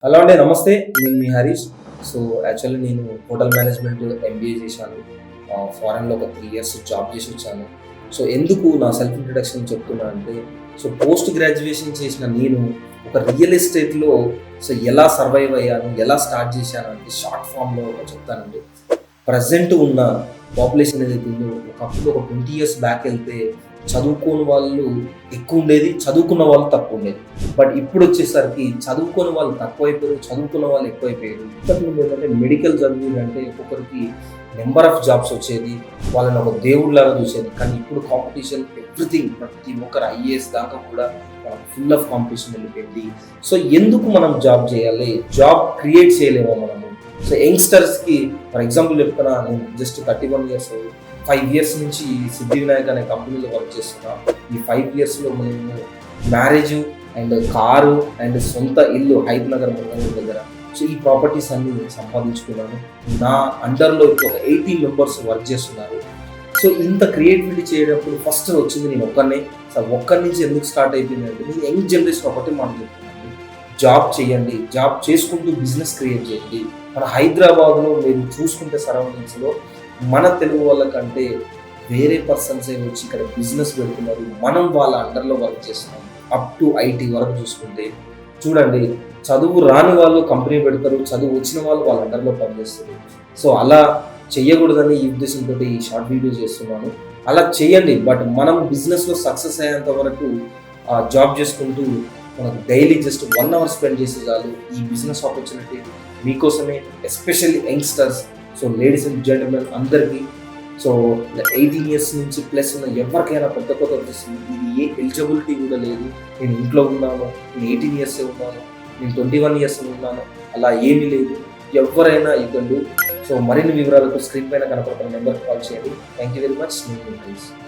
Hello అండి, నమస్తే. నేను మీ హరీష్. సో, యాక్చువల్లీ నేను హోటల్ మేనేజ్మెంట్ ఎంబీఏ చేశాను. ఫారెన్‌లో ఒక 3 ఇయర్స్ జాబ్ చేసొచ్చాను. సో, ఎందుకు నా సెల్ఫ్ ఇంట్రడక్షన్ చెప్తున్నా అంటే, సో, పోస్ట్ గ్రాడ్యుయేషన్ చేసిన నేను ఒక రియల్ ఎస్టేట్‌లో ఎలా సర్వైవ్ అయ్యాను, ఎలా స్టార్ట్ చేశాను అంటే షార్ట్ ఫార్మ్‌లో చెప్తానండి. ప్రెజెంట్ ఉన్న పాపులేషన్ ఏదైతే ఉందో, ఒకప్పుడు ఒక 20 ఇయర్స్ బ్యాక్ వెళ్తే చదువుకోని వాళ్ళు ఎక్కువ ఉండేది, చదువుకున్న వాళ్ళు తక్కువ ఉండేది. బట్ ఇప్పుడు వచ్చేసరికి చదువుకోని వాళ్ళు తక్కువైపోయారు, చదువుకున్న వాళ్ళు ఎక్కువైపోయారు. ఇంతకుముందు ఏంటంటే మెడికల్ చదివిందంటే ఒక్కొక్కరికి నెంబర్ ఆఫ్ జాబ్స్ వచ్చేది, వాళ్ళని ఒక దేవుడిలాగా చూసేది. కానీ ఇప్పుడు కాంపిటీషన్ ఎవ్రీథింగ్, ప్రతి ఒక్కరు ఐఏఎస్ దాకా కూడా ఫుల్ ఆఫ్ కాంపిటీషన్ వెళ్ళిపోయింది. సో ఎందుకు మనం జాబ్ చేయాలి, జాబ్ క్రియేట్ చేయలేమో మనము. సో యంగ్స్టర్స్కి ఫర్ ఎగ్జాంపుల్ చెప్తున్నా, నేను జస్ట్ 31 ఇయర్స్, 5 ఇయర్స్ నుంచి సిద్ధి వినాయక్ అనే కంపెనీలో వర్క్ చేస్తున్నా. ఈ 5 ఇయర్స్లో నేను మ్యారేజ్ అండ్ కారు అండ్ సొంత ఇల్లు హైప్ నగర్ మంగళూరు దగ్గర, సో ఈ ప్రాపర్టీస్ అన్ని సంపాదించుకున్నాను. నా అండర్లో ఇప్పుడు ఒక 18 మెంబర్స్ వర్క్ చేస్తున్నారు. సో ఇంత క్రియేటివిటీ చేయడానికి ఫస్ట్ వచ్చింది నేను ఒక్కనే. సో ఒక్కరి నుంచి ఎందుకు స్టార్ట్ అయిపోయింది అంటే, నేను యంగ్ జనరేషన్ ఒకటి మాట చెప్తున్నాను, జాబ్ చేయండి, జాబ్ చేసుకుంటూ బిజినెస్ క్రియేట్ చేయండి. మన హైదరాబాద్లో మీరు చూసుకుంటే సరౌండింగ్స్లో మన తెలుగు వాళ్ళకంటే వేరే పర్సన్సే వచ్చి ఇక్కడ బిజినెస్ పెడుతున్నారు. మనం వాళ్ళ అండర్లో వర్క్ చేస్తున్నాం. అప్ టు ఐటీ వరకు చూసుకుంటే చూడండి, చదువు రాని వాళ్ళు కంపెనీ పెడతారు, చదువు వచ్చిన వాళ్ళు వాళ్ళ అండర్లో పనిచేస్తారు. సో అలా చెయ్యకూడదని ఈ ఉద్దేశంతో ఈ షార్ట్ వీడియో చేస్తున్నాను. అలా చేయండి, బట్ మనం బిజినెస్లో సక్సెస్ అయ్యేంత వరకు జాబ్ చేసుకుంటూ మనకు డైలీ జస్ట్ 1 అవర్ స్పెండ్ చేస్తే చాలు. ఈ బిజినెస్ ఆపర్చునిటీ మీకోసమే, especially youngsters. So ladies and gentlemen అందరికీ, సో 18 ఇయర్స్ నుంచి ప్లస్ ఉన్న ఎవరికైనా కొత్త వచ్చేస్తుంది. ఇది ఏ ఎలిజిబిలిటీ కూడా లేదు. నేను ఇంట్లో ఉన్నాను, నేను 18 ఇయర్సే ఉన్నాను, నేను 21 ఇయర్స్ ఉన్నాను, అలా ఏమీ లేదు. ఎవరైనా ఇవ్వండి. సో మరిన్ని వివరాలకు స్క్రీన్ పైన కనపడుతున్న నెంబర్కి కాల్ చేయండి. Thank you very much. నేను